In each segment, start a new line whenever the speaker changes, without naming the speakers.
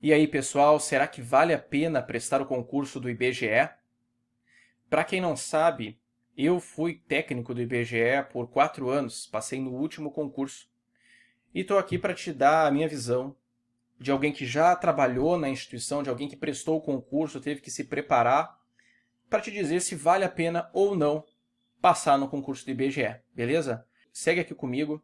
E aí, pessoal, será que vale a pena prestar o concurso do IBGE? Para quem não sabe, eu fui técnico do IBGE por 4 anos, passei no último concurso. E estou aqui para te dar a minha visão de alguém que já trabalhou na instituição, de alguém que prestou o concurso, teve que se preparar, para te dizer se vale a pena ou não passar no concurso do IBGE, beleza? Segue aqui comigo,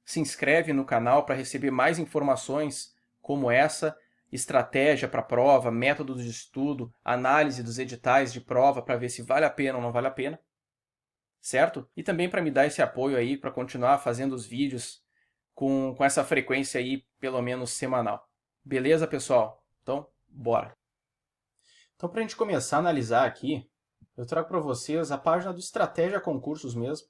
se inscreve no canal para receber mais informações como essa, estratégia para a prova, métodos de estudo, análise dos editais de prova para ver se vale a pena ou não vale a pena, certo? E também para me dar esse apoio aí para continuar fazendo os vídeos com essa frequência aí, pelo menos semanal. Beleza, pessoal? Então, bora! Então, para a gente começar a analisar aqui, eu trago para vocês a página do Estratégia Concursos mesmo,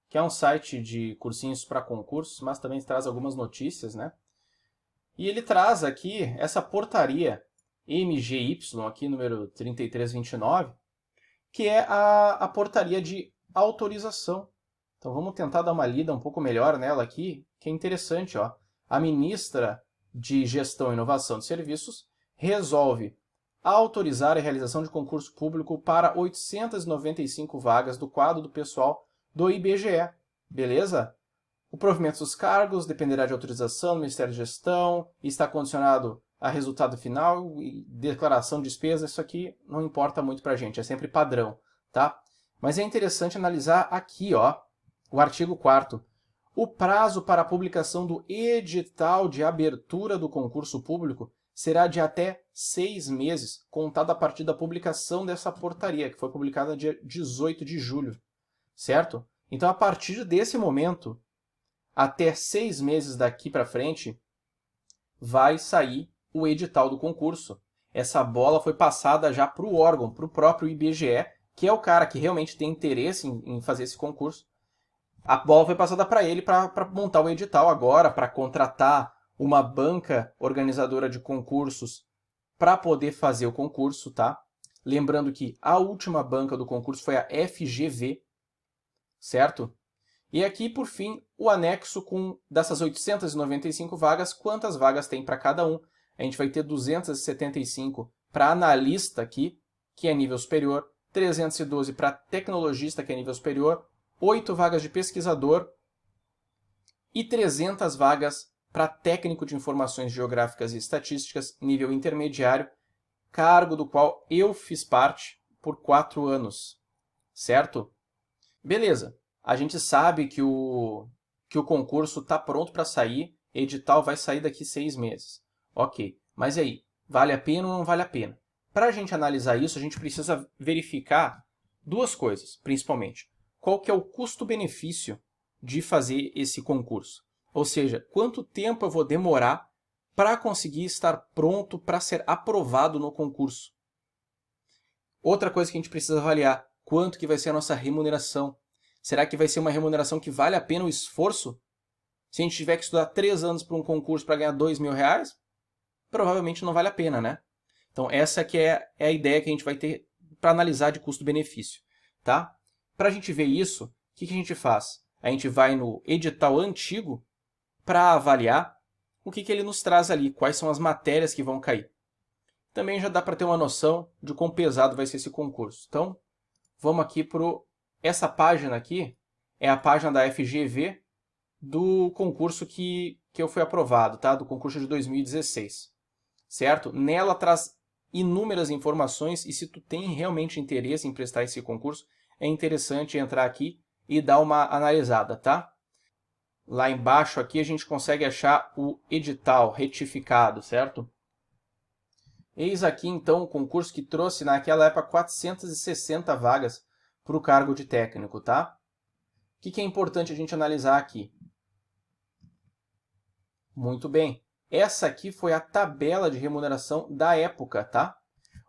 que é um site de cursinhos para concursos, mas também traz algumas notícias, né? E ele traz aqui essa portaria MGY, aqui número 3329, que é a portaria de autorização. Então vamos tentar dar uma lida um pouco melhor nela aqui, que é interessante, ó. A ministra de Gestão e Inovação de Serviços resolve autorizar a realização de concurso público para 895 vagas do quadro do pessoal do IBGE, beleza? O provimento dos cargos dependerá de autorização do Ministério da Gestão e está condicionado a resultado final e declaração de despesa. Isso aqui não importa muito para a gente, é sempre padrão, tá? Mas é interessante analisar aqui, ó, o artigo 4º. O prazo para a publicação do edital de abertura do concurso público será de até 6 meses, contado a partir da publicação dessa portaria, que foi publicada dia 18 de julho, certo? Então, a partir desse momento, até 6 meses daqui para frente, vai sair o edital do concurso. Essa bola foi passada já para o órgão, para o próprio IBGE, que é o cara que realmente tem interesse em fazer esse concurso. A bola foi passada para ele para montar o edital agora, para contratar uma banca organizadora de concursos para poder fazer o concurso, tá? Lembrando que a última banca do concurso foi a FGV, certo? E aqui, por fim, o anexo com dessas 895 vagas, quantas vagas tem para cada um. A gente vai ter 275 para analista aqui, que é nível superior, 312 para tecnologista, que é nível superior, 8 vagas de pesquisador e 300 vagas para técnico de informações geográficas e estatísticas, nível intermediário, cargo do qual eu fiz parte por 4 anos, certo? Beleza. A gente sabe que o concurso está pronto para sair, edital vai sair daqui 6 meses. Ok, mas e aí? Vale a pena ou não vale a pena? Para a gente analisar isso, a gente precisa verificar duas coisas, principalmente. Qual que é o custo-benefício de fazer esse concurso? Ou seja, quanto tempo eu vou demorar para conseguir estar pronto para ser aprovado no concurso? Outra coisa que a gente precisa avaliar, quanto que vai ser a nossa remuneração? Será que vai ser uma remuneração que vale a pena o esforço? Se a gente tiver que estudar 3 anos para um concurso para ganhar R$ 2.000, provavelmente não vale a pena, né? Então essa que é a ideia que a gente vai ter para analisar de custo-benefício, tá? Para a gente ver isso, o que a gente faz? A gente vai no edital antigo para avaliar o que ele nos traz ali, quais são as matérias que vão cair. Também já dá para ter uma noção de quão pesado vai ser esse concurso. Então, vamos aqui para essa página aqui, é a página da FGV do concurso que eu fui aprovado, tá? Do concurso de 2016, certo? Nela traz inúmeras informações e se tu tem realmente interesse em prestar esse concurso, é interessante entrar aqui e dar uma analisada, tá? Lá embaixo aqui a gente consegue achar o edital retificado, certo? Eis aqui então o concurso que trouxe naquela época 460 vagas para o cargo de técnico, tá? O que é importante a gente analisar aqui? Muito bem. Essa aqui foi a tabela de remuneração da época, tá?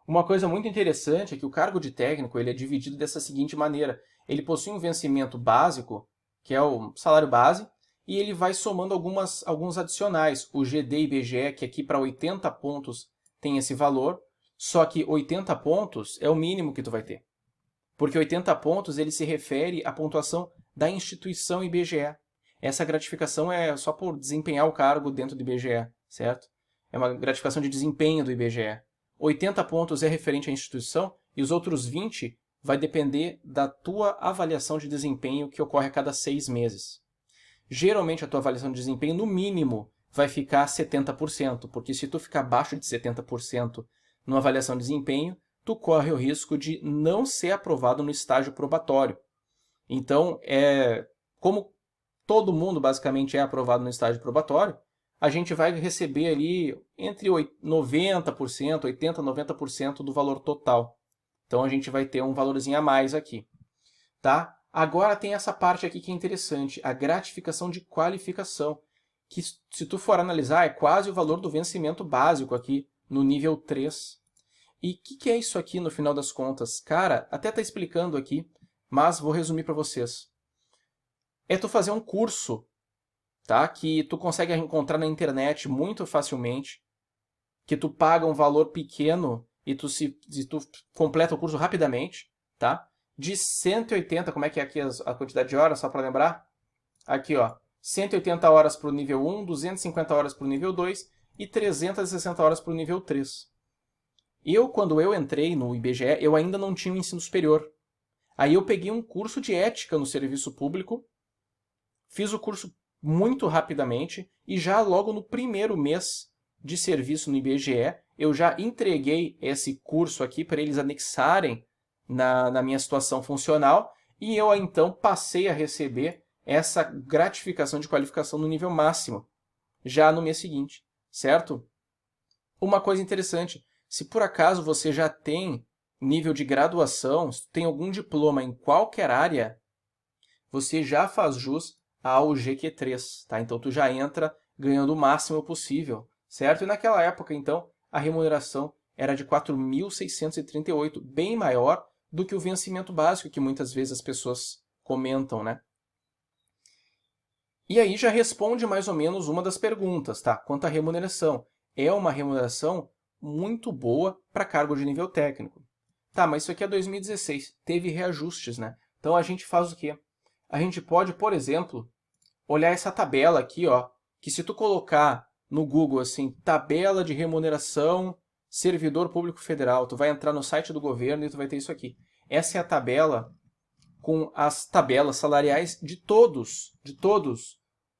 Uma coisa muito interessante é que o cargo de técnico ele é dividido dessa seguinte maneira. Ele possui um vencimento básico, que é o salário base, e ele vai somando alguns adicionais. O GD e IBGE, que aqui para 80 pontos tem esse valor, só que 80 pontos é o mínimo que tu vai ter. Porque 80 pontos ele se refere à pontuação da instituição IBGE. Essa gratificação é só por desempenhar o cargo dentro do IBGE, certo? é uma gratificação de desempenho do IBGE. 80 pontos é referente à instituição e os outros 20 vai depender da tua avaliação de desempenho que ocorre a cada 6 meses. Geralmente a tua avaliação de desempenho, no mínimo, vai ficar 70%, porque se tu ficar abaixo de 70% numa avaliação de desempenho, tu corre o risco de não ser aprovado no estágio probatório. Então, como todo mundo basicamente é aprovado no estágio probatório, a gente vai receber ali entre 90%, 80%, 90% do valor total. Então, a gente vai ter um valorzinho a mais aqui. Tá? Agora tem essa parte aqui que é interessante, a gratificação de qualificação, que se tu for analisar é quase o valor do vencimento básico aqui no nível 3. E o que é isso aqui no final das contas? Cara, até está explicando aqui, mas vou resumir para vocês. É tu fazer um curso, tá? Que tu consegue encontrar na internet muito facilmente, que tu paga um valor pequeno e tu completa o curso rapidamente, tá? De 180, como é que é aqui a quantidade de horas, só para lembrar? Aqui, ó, 180 horas para o nível 1, 250 horas para o nível 2 e 360 horas para o nível 3. Quando eu entrei no IBGE, eu ainda não tinha o ensino superior. Aí eu peguei um curso de ética no serviço público, fiz o curso muito rapidamente e já logo no primeiro mês de serviço no IBGE, eu já entreguei esse curso aqui para eles anexarem na minha situação funcional e eu então passei a receber essa gratificação de qualificação no nível máximo, já no mês seguinte, certo? Uma coisa interessante, se por acaso você já tem nível de graduação, se tem algum diploma em qualquer área, você já faz jus ao GQ3, tá? Então tu já entra ganhando o máximo possível, certo? E naquela época, então, a remuneração era de 4.638, bem maior do que o vencimento básico, que muitas vezes as pessoas comentam, né? E aí já responde mais ou menos uma das perguntas, tá? Quanto à remuneração. É uma remuneração muito boa para cargo de nível técnico. Tá, mas isso aqui é 2016, teve reajustes, né? Então a gente faz o quê? A gente pode, por exemplo, olhar essa tabela aqui, ó, que se tu colocar no Google assim, tabela de remuneração servidor público federal, tu vai entrar no site do governo e tu vai ter isso aqui. Essa é a tabela com as tabelas salariais de todos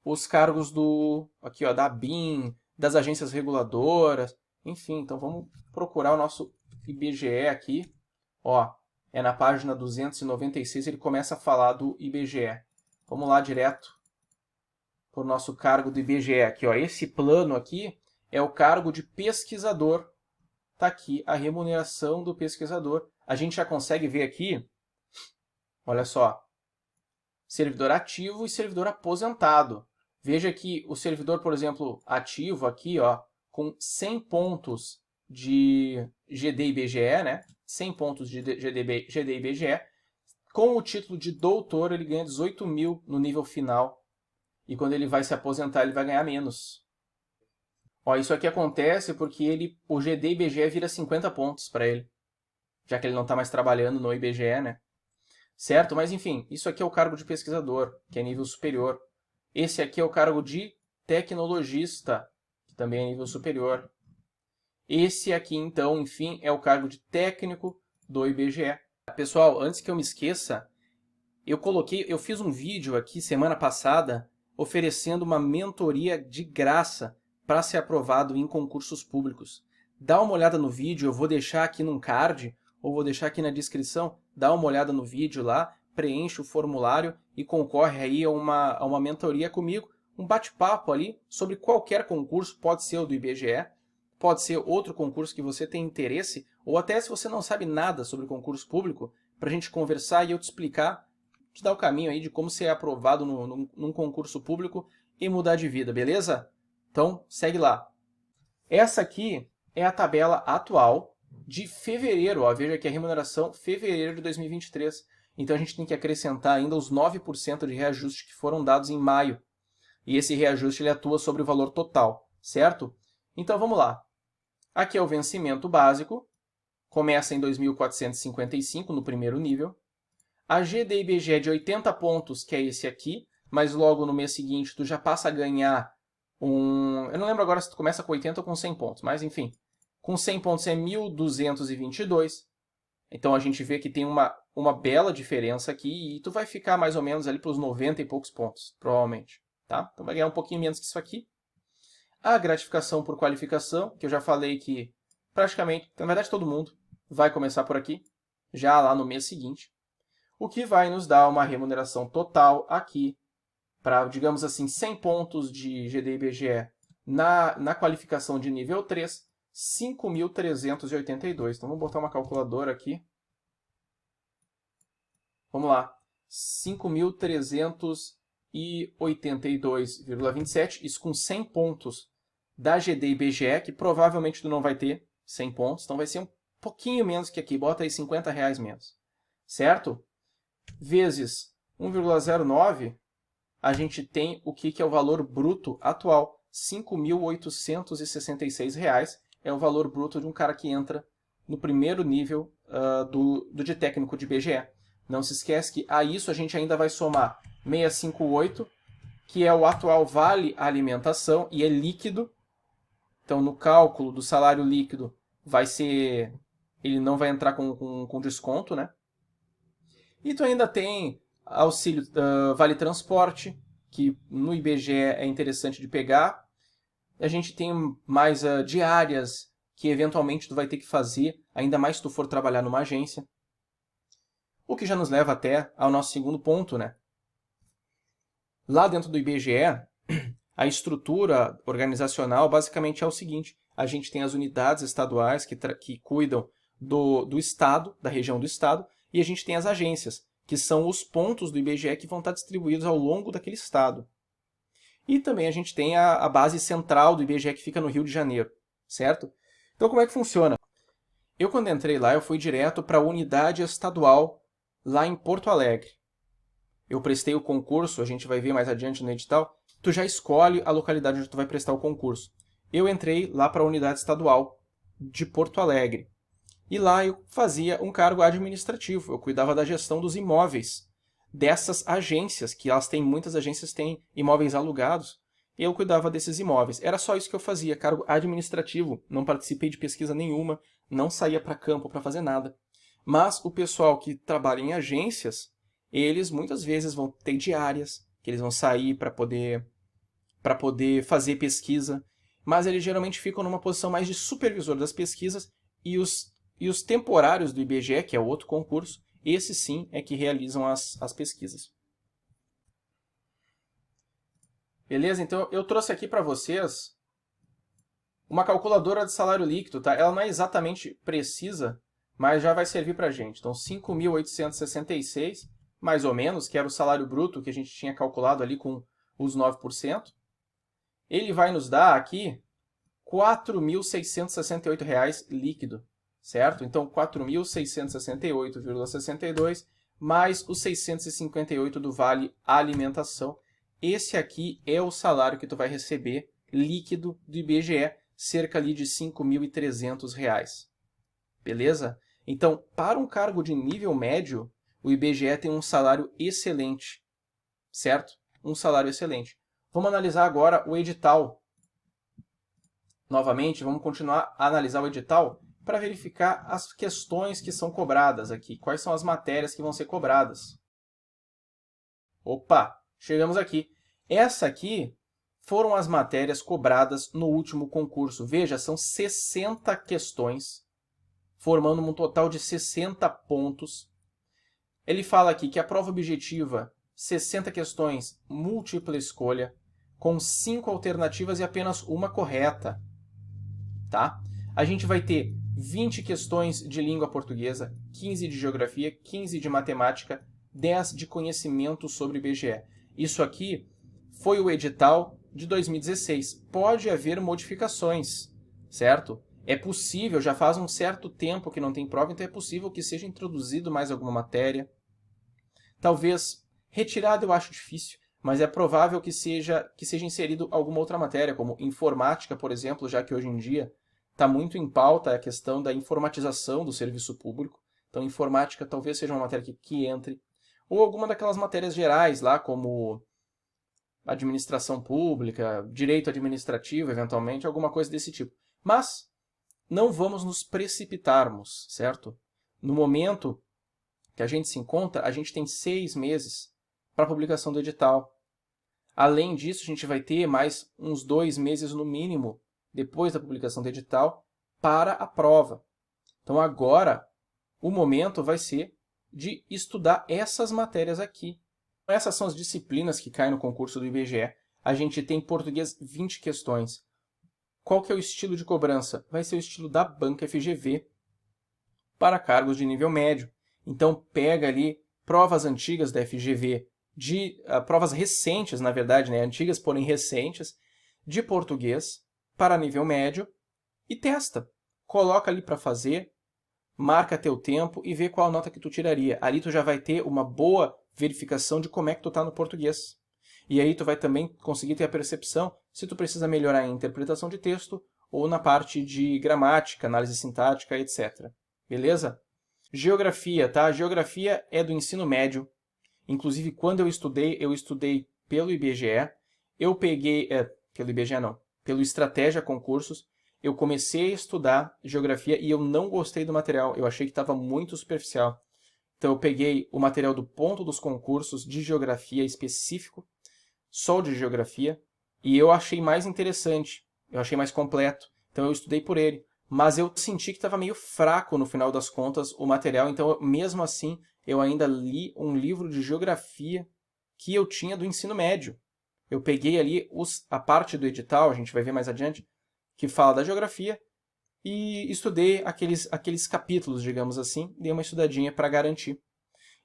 os cargos aqui, ó, da ABIN, das agências reguladoras, enfim. Então vamos procurar o nosso IBGE aqui, ó, é na página 296, ele começa a falar do IBGE. Vamos lá direto para o nosso cargo do IBGE aqui, ó. Esse plano aqui é o cargo de pesquisador. Está aqui a remuneração do pesquisador. A gente já consegue ver aqui, olha só, servidor ativo e servidor aposentado. Veja que o servidor, por exemplo, ativo aqui, ó, com 100 pontos de GD-IBGE, né? 100 pontos de GD-IBGE, com o título de doutor ele ganha 18 mil no nível final. E quando ele vai se aposentar, ele vai ganhar menos. Ó, isso aqui acontece porque o GD-IBGE vira 50 pontos para ele, já que ele não está mais trabalhando no IBGE, né? Certo? Mas enfim, isso aqui é o cargo de pesquisador, que é nível superior. Esse aqui é o cargo de tecnologista, que também é nível superior. Esse aqui, então, enfim, é o cargo de técnico do IBGE. Pessoal, antes que eu me esqueça, eu fiz um vídeo aqui semana passada oferecendo uma mentoria de graça para ser aprovado em concursos públicos. Dá uma olhada no vídeo, eu vou deixar aqui num card, ou vou deixar aqui na descrição, dá uma olhada no vídeo lá, preenche o formulário e concorre aí a uma mentoria comigo, um bate-papo ali sobre qualquer concurso, pode ser o do IBGE, pode ser outro concurso que você tem interesse, ou até se você não sabe nada sobre concurso público, para a gente conversar e eu te explicar, te dar o caminho aí de como ser aprovado num concurso público e mudar de vida, beleza? Então, segue lá. Essa aqui é a tabela atual de fevereiro. Ó, veja aqui a remuneração fevereiro de 2023. Então, a gente tem que acrescentar ainda os 9% de reajuste que foram dados em maio. E esse reajuste ele atua sobre o valor total, certo? Então, vamos lá. Aqui é o vencimento básico. Começa em 2.455 no primeiro nível. A GD-IBGE é de 80 pontos, que é esse aqui, mas logo no mês seguinte tu já passa a ganhar Eu não lembro agora se tu começa com 80 ou com 100 pontos, mas enfim. Com 100 pontos é 1.222. Então a gente vê que tem uma bela diferença aqui e tu vai ficar mais ou menos ali para os 90 e poucos pontos, provavelmente. Tá? Então vai ganhar um pouquinho menos que isso aqui. A gratificação por qualificação, que eu já falei que praticamente, na verdade todo mundo, vai começar por aqui, já lá no mês seguinte. O que vai nos dar uma remuneração total aqui para, digamos assim, 100 pontos de GD/IBGE na qualificação de nível 3, 5.382. Então, vamos botar uma calculadora aqui. Vamos lá. 5.382,27. Isso com 100 pontos da GD/IBGE, que provavelmente tu não vai ter 100 pontos. Então, vai ser um pouquinho menos que aqui. Bota aí R$50 menos. Certo? Vezes 1,09, a gente tem o que é o valor bruto atual. R$5.866 é o valor bruto de um cara que entra no primeiro nível de técnico de IBGE. Não se esquece que a isso a gente ainda vai somar 658, que é o atual vale alimentação e é líquido. Então, no cálculo do salário líquido, ele não vai entrar com desconto, né? E tu ainda tem auxílio vale transporte, que no IBGE é interessante de pegar. A gente tem mais diárias que eventualmente tu vai ter que fazer, ainda mais se tu for trabalhar numa agência. O que já nos leva até ao nosso segundo ponto, né? Lá dentro do IBGE, a estrutura organizacional basicamente é o seguinte: a gente tem as unidades estaduais que cuidam do estado, da região do estado, e a gente tem as agências, que são os pontos do IBGE que vão estar distribuídos ao longo daquele estado. E também a gente tem a base central do IBGE que fica no Rio de Janeiro, certo? Então como é que funciona? Eu quando entrei lá, eu fui direto para a unidade estadual lá em Porto Alegre. Eu prestei o concurso, a gente vai ver mais adiante no edital, tu já escolhe a localidade onde tu vai prestar o concurso. Eu entrei lá para a unidade estadual de Porto Alegre. E lá eu fazia um cargo administrativo, eu cuidava da gestão dos imóveis dessas agências, que muitas agências têm imóveis alugados, e eu cuidava desses imóveis. Era só isso que eu fazia, cargo administrativo, não participei de pesquisa nenhuma, não saía para campo para fazer nada. Mas o pessoal que trabalha em agências, eles muitas vezes vão ter diárias, que eles vão sair para poder fazer pesquisa, mas eles geralmente ficam numa posição mais de supervisor das pesquisas e os temporários do IBGE, que é o outro concurso, esses sim é que realizam as pesquisas. Beleza? Então eu trouxe aqui para vocês uma calculadora de salário líquido, tá? Ela não é exatamente precisa, mas já vai servir para a gente. Então 5.866, mais ou menos, que era o salário bruto que a gente tinha calculado ali com os 9%. Ele vai nos dar aqui R$ 4.668 líquido, certo? Então, 4.668,62 mais os 658 do vale alimentação. Esse aqui é o salário que tu vai receber líquido do IBGE, cerca ali de R$ 5.300. Beleza? Então, para um cargo de nível médio, o IBGE tem um salário excelente, certo? Um salário excelente. Vamos analisar agora o edital. Novamente, vamos continuar a analisar o edital para verificar as questões que são cobradas aqui. Quais são as matérias que vão ser cobradas. Opa, chegamos aqui. Essa aqui foram as matérias cobradas no último concurso. Veja, são 60 questões, formando um total de 60 pontos. Ele fala aqui que a prova objetiva, 60 questões, múltipla escolha, com 5 alternativas e apenas uma correta. Tá? A gente vai ter 20 questões de língua portuguesa, 15 de geografia, 15 de matemática, 10 de conhecimento sobre IBGE. Isso aqui foi o edital de 2016. Pode haver modificações, certo? É possível, já faz um certo tempo que não tem prova, então é possível que seja introduzido mais alguma matéria. Talvez retirado eu acho difícil, mas é provável que seja inserido alguma outra matéria, como informática, por exemplo, já que hoje em dia está muito em pauta a questão da informatização do serviço público. Então, informática talvez seja uma matéria que entre. Ou alguma daquelas matérias gerais lá, como administração pública, direito administrativo, eventualmente, alguma coisa desse tipo. Mas não vamos nos precipitarmos, certo? No momento que a gente se encontra, a gente tem 6 meses para a publicação do edital. Além disso, a gente vai ter mais uns 2 meses no mínimo, depois da publicação do edital, para a prova. Então agora, o momento vai ser de estudar essas matérias aqui. Essas são as disciplinas que caem no concurso do IBGE. A gente tem em português 20 questões. Qual que é o estilo de cobrança? Vai ser o estilo da banca FGV para cargos de nível médio. Então pega ali provas antigas da FGV, provas recentes, na verdade, né? Antigas, porém recentes, de português para nível médio e testa. Coloca ali para fazer, marca teu tempo e vê qual nota que tu tiraria. Ali tu já vai ter uma boa verificação de como é que tu está no português. E aí tu vai também conseguir ter a percepção se tu precisa melhorar em interpretação de texto ou na parte de gramática, análise sintática, etc. Beleza? Geografia, tá? Geografia é do ensino médio. Inclusive, quando eu estudei pelo IBGE. Eu peguei... pelo IBGE não. Pelo Estratégia Concursos. Eu comecei a estudar geografia e eu não gostei do material. Eu achei que estava muito superficial. Então, eu peguei o material do ponto dos concursos de geografia específico, só de geografia, e eu achei mais interessante. Eu achei mais completo. Então, eu estudei por ele. Mas eu senti que estava meio fraco, no final das contas, o material. Então, mesmo assim, eu ainda li um livro de geografia que eu tinha do ensino médio. Eu peguei ali a parte do edital, a gente vai ver mais adiante, que fala da geografia, e estudei aqueles capítulos, digamos assim, dei uma estudadinha para garantir.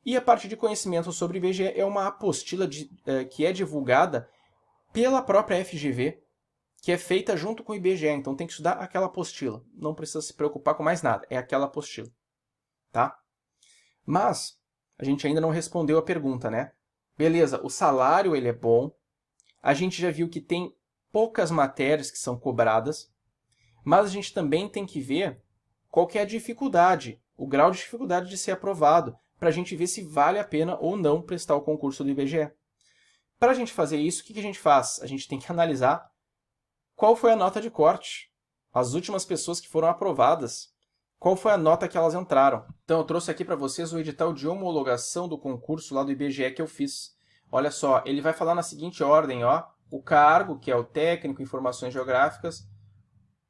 E a parte de conhecimento sobre IBGE é uma apostila que é divulgada pela própria FGV, que é feita junto com o IBGE, então tem que estudar aquela apostila. Não precisa se preocupar com mais nada, é aquela apostila. Tá? Mas a gente ainda não respondeu a pergunta, né? Beleza, o salário ele é bom, a gente já viu que tem poucas matérias que são cobradas, mas a gente também tem que ver qual que é a dificuldade, o grau de dificuldade de ser aprovado, para a gente ver se vale a pena ou não prestar o concurso do IBGE. Para a gente fazer isso, o que a gente faz? A gente tem que analisar qual foi a nota de corte, as últimas pessoas que foram aprovadas, qual foi a nota que elas entraram. Então eu trouxe aqui para vocês o edital de homologação do concurso lá do IBGE que eu fiz. Olha só, ele vai falar na seguinte ordem, ó, o cargo, que é o técnico em informações geográficas,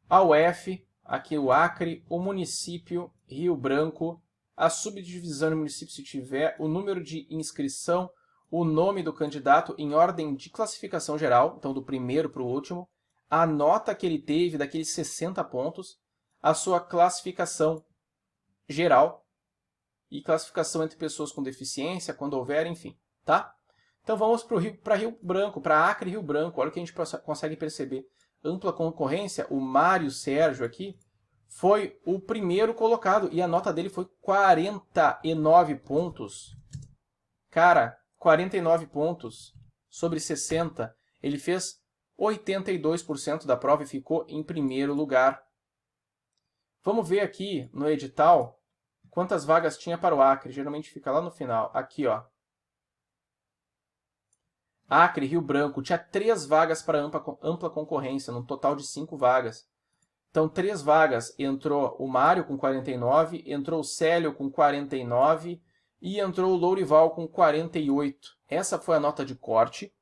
a UF, aqui o Acre, o município, Rio Branco, a subdivisão do município se tiver, o número de inscrição, o nome do candidato em ordem de classificação geral, então do primeiro para o último, a nota que ele teve daqueles 60 pontos, a sua classificação geral e classificação entre pessoas com deficiência, quando houver, enfim, tá? Então vamos para Rio Branco, para Acre e Rio Branco, olha o que a gente consegue perceber. Ampla concorrência, o Mário Sérgio aqui foi o primeiro colocado e a nota dele foi 49 pontos. Cara, 49 pontos sobre 60. Ele fez 82% da prova e ficou em primeiro lugar. Vamos ver aqui no edital quantas vagas tinha para o Acre. Geralmente fica lá no final. Aqui, ó. Acre, Rio Branco, tinha 3 vagas para ampla concorrência, num total de 5 vagas. Então, 3 vagas, entrou o Mário com 49, entrou o Célio com 49 e entrou o Lourival com 48. Essa foi a nota de corte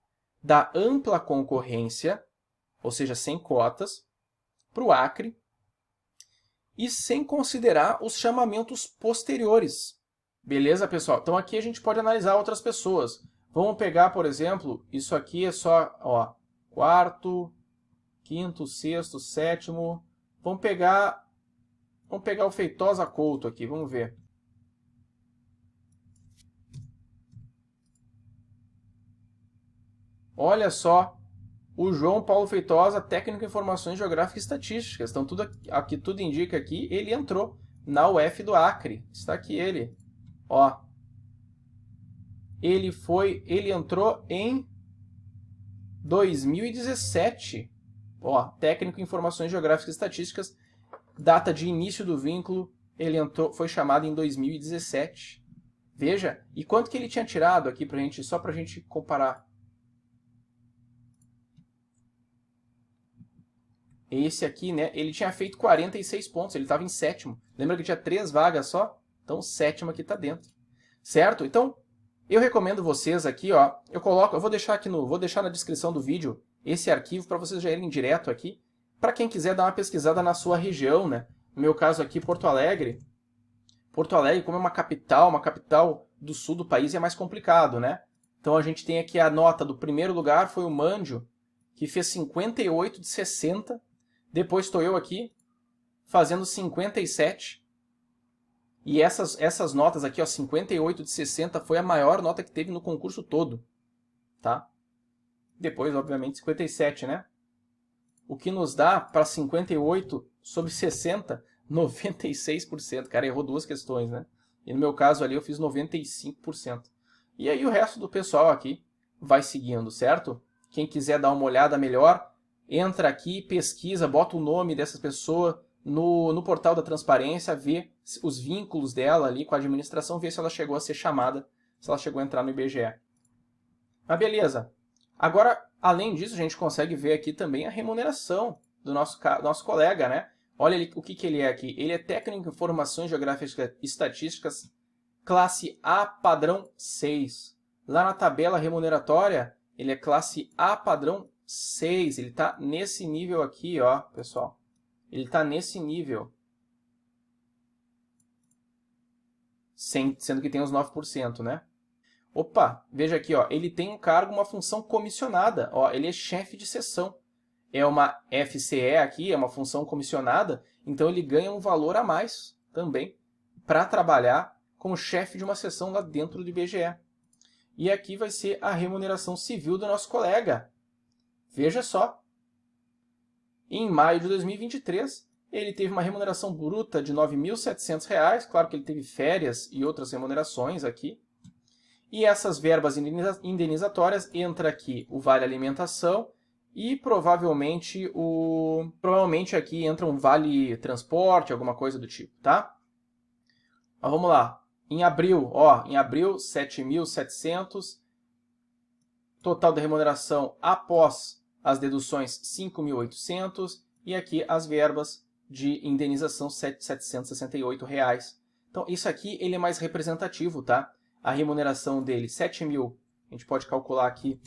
da ampla concorrência, ou seja, sem cotas, para o Acre, e sem considerar os chamamentos posteriores. Beleza, pessoal? Então, aqui a gente pode analisar outras pessoas. Vamos pegar, por exemplo, isso aqui é só, ó, quarto, quinto, sexto, sétimo. Vamos pegar o Feitosa Couto aqui, vamos ver. Olha só, o João Paulo Feitosa, técnico em informações geográficas e estatísticas. Então, tudo indica aqui, ele entrou na UF do Acre. Está aqui ele, ó. Ele entrou em 2017. Ó, técnico em informações geográficas e estatísticas, data de início do vínculo, ele foi chamado em 2017. Veja, e quanto que ele tinha tirado aqui só pra gente comparar? esse aqui, né, ele tinha feito 46 pontos, ele estava em sétimo. Lembra que tinha 3 vagas só? Então, o sétimo aqui está dentro. Certo? Então, eu recomendo vocês aqui, ó, eu vou deixar na descrição do vídeo esse arquivo para vocês já irem direto aqui, para quem quiser dar uma pesquisada na sua região, né? No meu caso aqui, Porto Alegre. Porto Alegre, como é uma capital do sul do país, é mais complicado, né? Então a gente tem aqui a nota do primeiro lugar, foi o Mandio, que fez 58 de 60. Depois estou eu aqui, fazendo 57. E essas notas aqui, ó, 58 de 60, foi a maior nota que teve no concurso todo. Tá? Depois, obviamente, 57, né? O que nos dá para 58 sobre 60, 96%. Cara, errou 2 questões, né? E no meu caso ali eu fiz 95%. E aí o resto do pessoal aqui vai seguindo, certo? Quem quiser dar uma olhada melhor, entra aqui, pesquisa, bota o nome dessa pessoa no portal da transparência, vê os vínculos dela ali com a administração, vê se ela chegou a ser chamada, se ela chegou a entrar no IBGE. Mas beleza. Agora, além disso, a gente consegue ver aqui também a remuneração do nosso colega, né? Olha o que ele é aqui. Ele é técnico em informações geográficas e estatísticas, classe A padrão 6. Lá na tabela remuneratória, ele é classe A padrão 6. Ele está nesse nível aqui, ó, pessoal. Ele está nesse nível. Sendo que tem os 9%, né? Opa, veja aqui, ó, ele tem um cargo, uma função comissionada. Ó, ele é chefe de seção. É uma FCE aqui, é uma função comissionada, então ele ganha um valor a mais também para trabalhar como chefe de uma seção lá dentro do IBGE. E aqui vai ser a remuneração civil do nosso colega. Veja só. Em maio de 2023, ele teve uma remuneração bruta de R$ 9.700. Claro que ele teve férias e outras remunerações aqui. E essas verbas indenizatórias, entra aqui o vale alimentação e provavelmente aqui entra um vale transporte, alguma coisa do tipo, tá? Mas vamos lá. Em abril, ó, 7.700. Total da remuneração após as deduções 5.800 e aqui as verbas de indenização R$ 768. Então isso aqui ele é mais representativo, tá? A remuneração dele 7.000, a gente pode calcular aqui.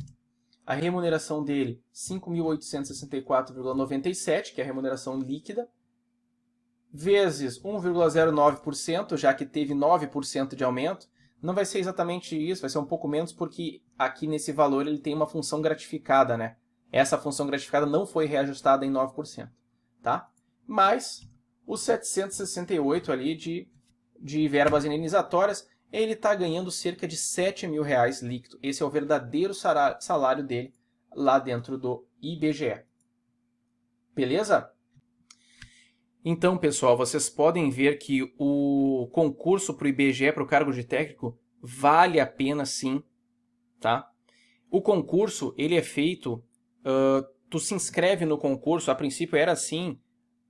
A remuneração dele 5.864,97, que é a remuneração líquida, vezes 1,09%, já que teve 9% de aumento. Não vai ser exatamente isso, vai ser um pouco menos, porque aqui nesse valor ele tem uma função gratificada, né? Essa função gratificada não foi reajustada em 9%, tá? Mas os 768 ali de verbas indenizatórias, ele está ganhando cerca de R$ 7.000 líquido. Esse é o verdadeiro salário dele lá dentro do IBGE. Beleza? Então, pessoal, vocês podem ver que o concurso para o IBGE, para o cargo de técnico, vale a pena sim. Tá? O concurso, ele é feito, tu se inscreve no concurso, a princípio era assim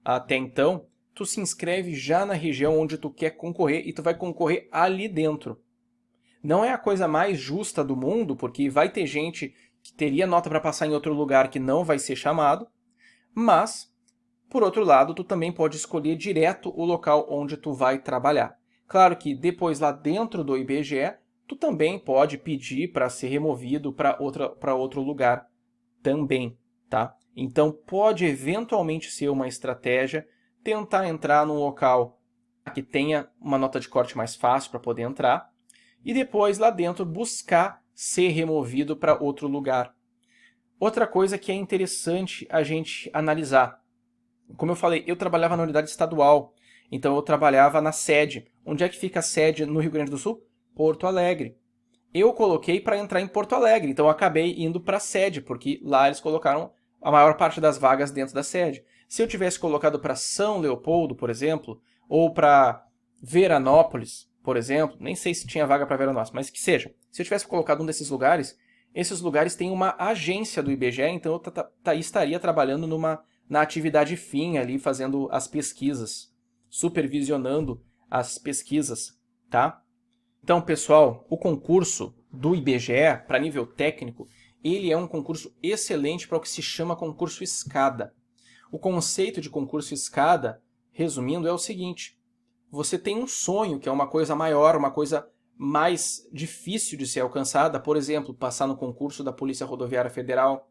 até então, tu se inscreve já na região onde tu quer concorrer e tu vai concorrer ali dentro. Não é a coisa mais justa do mundo, porque vai ter gente que teria nota para passar em outro lugar que não vai ser chamado, mas, por outro lado, tu também pode escolher direto o local onde tu vai trabalhar. Claro que depois lá dentro do IBGE, tu também pode pedir para ser removido para outro lugar também, tá? Então pode eventualmente ser uma estratégia tentar entrar num local que tenha uma nota de corte mais fácil para poder entrar e depois lá dentro buscar ser removido para outro lugar. Outra coisa que é interessante a gente analisar. Como eu falei, eu trabalhava na unidade estadual, então eu trabalhava na sede. Onde é que fica a sede no Rio Grande do Sul? Porto Alegre. Eu coloquei para entrar em Porto Alegre, então eu acabei indo para a sede, porque lá eles colocaram a maior parte das vagas dentro da sede. Se eu tivesse colocado para São Leopoldo, por exemplo, ou para Veranópolis, por exemplo, nem sei se tinha vaga para Veranópolis, mas que seja. Se eu tivesse colocado um desses lugares, esses lugares têm uma agência do IBGE, então eu estaria trabalhando na atividade fim ali, fazendo as pesquisas, supervisionando as pesquisas, tá? Então, pessoal, o concurso do IBGE, para nível técnico, ele é um concurso excelente para o que se chama concurso escada. O conceito de concurso escada, resumindo, é o seguinte: você tem um sonho, que é uma coisa maior, uma coisa mais difícil de ser alcançada, por exemplo, passar no concurso da Polícia Rodoviária Federal,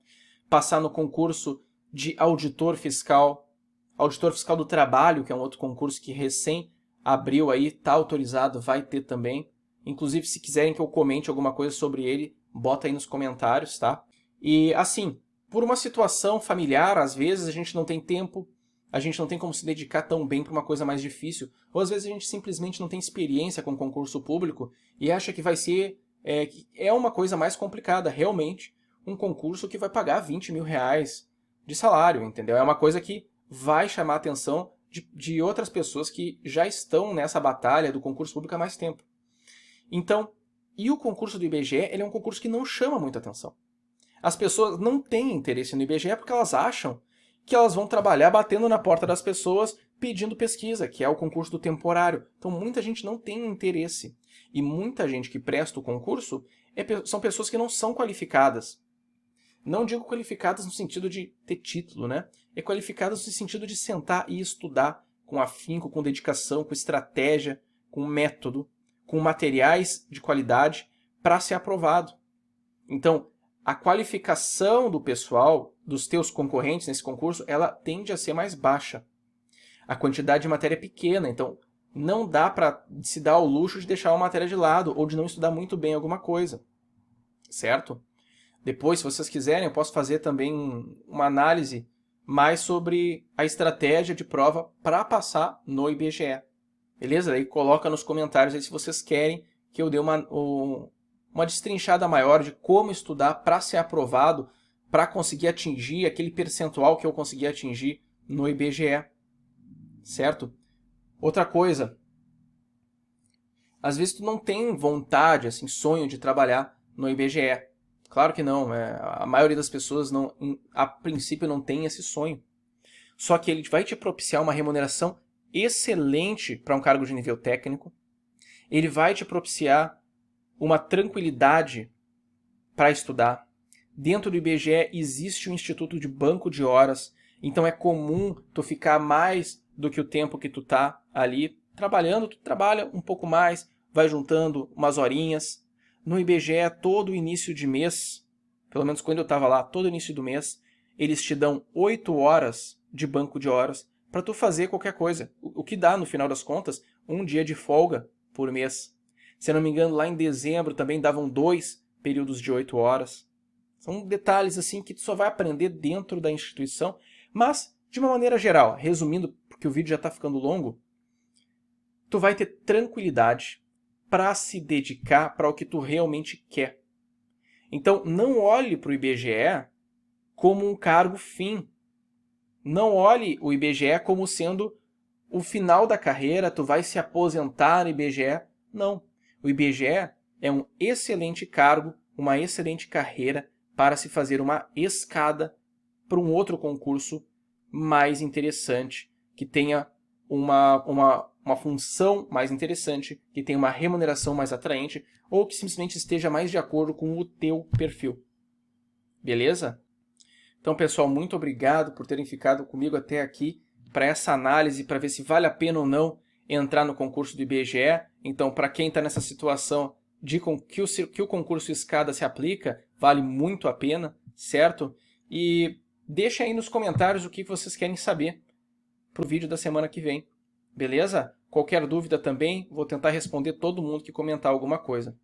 passar no concurso de auditor fiscal do trabalho, que é um outro concurso que recém abriu aí, está autorizado, vai ter também. Inclusive, se quiserem que eu comente alguma coisa sobre ele, bota aí nos comentários, tá? E assim, por uma situação familiar, às vezes a gente não tem tempo, a gente não tem como se dedicar tão bem para uma coisa mais difícil, ou às vezes a gente simplesmente não tem experiência com concurso público e acha que vai ser uma coisa mais complicada, realmente, um concurso que vai pagar 20 mil reais de salário, entendeu? É uma coisa que vai chamar a atenção de outras pessoas que já estão nessa batalha do concurso público há mais tempo. Então, e o concurso do IBGE, ele é um concurso que não chama muita atenção. As pessoas não têm interesse no IBGE porque elas acham que elas vão trabalhar batendo na porta das pessoas pedindo pesquisa, que é o concurso do temporário. Então muita gente não tem interesse. E muita gente que presta o concurso são pessoas que não são qualificadas. Não digo qualificadas no sentido de ter título, né? É qualificadas no sentido de sentar e estudar com afinco, com dedicação, com estratégia, com método, com materiais de qualidade para ser aprovado. Então, a qualificação do pessoal, dos teus concorrentes nesse concurso, ela tende a ser mais baixa. A quantidade de matéria é pequena, então não dá para se dar ao luxo de deixar uma matéria de lado ou de não estudar muito bem alguma coisa. Certo? Depois, se vocês quiserem, eu posso fazer também uma análise mais sobre a estratégia de prova para passar no IBGE. Beleza? Aí coloca nos comentários aí se vocês querem que eu dê uma destrinchada maior de como estudar para ser aprovado, para conseguir atingir aquele percentual que eu consegui atingir no IBGE. Certo? Outra coisa, às vezes tu não tem vontade, assim, sonho de trabalhar no IBGE. Claro que não, a maioria das pessoas não, a princípio não tem esse sonho. Só que ele vai te propiciar uma remuneração excelente para um cargo de nível técnico. Ele vai te propiciar uma tranquilidade para estudar. Dentro do IBGE existe o Instituto de Banco de Horas, então é comum tu ficar mais do que o tempo que tu tá ali trabalhando, tu trabalha um pouco mais, vai juntando umas horinhas. No IBGE, todo início de mês, pelo menos quando eu estava lá, todo início do mês, eles te dão 8 horas de banco de horas para tu fazer qualquer coisa. O que dá, no final das contas, um dia de folga por mês. Se eu não me engano, lá em dezembro também davam 2 períodos de 8 horas. São detalhes assim que tu só vai aprender dentro da instituição, mas de uma maneira geral, resumindo, porque o vídeo já está ficando longo, tu vai ter tranquilidade para se dedicar para o que tu realmente quer. Então, não olhe para o IBGE como um cargo fim. Não olhe o IBGE como sendo o final da carreira, tu vai se aposentar no IBGE. Não. O IBGE é um excelente cargo, uma excelente carreira para se fazer uma escada para um outro concurso mais interessante, que tenha uma função mais interessante, que tenha uma remuneração mais atraente, ou que simplesmente esteja mais de acordo com o teu perfil. Beleza? Então, pessoal, muito obrigado por terem ficado comigo até aqui para essa análise, para ver se vale a pena ou não entrar no concurso do IBGE. Então, para quem está nessa situação de que o concurso escada se aplica, vale muito a pena, certo? E deixa aí nos comentários o que vocês querem saber para o vídeo da semana que vem. Beleza? Qualquer dúvida também, vou tentar responder todo mundo que comentar alguma coisa.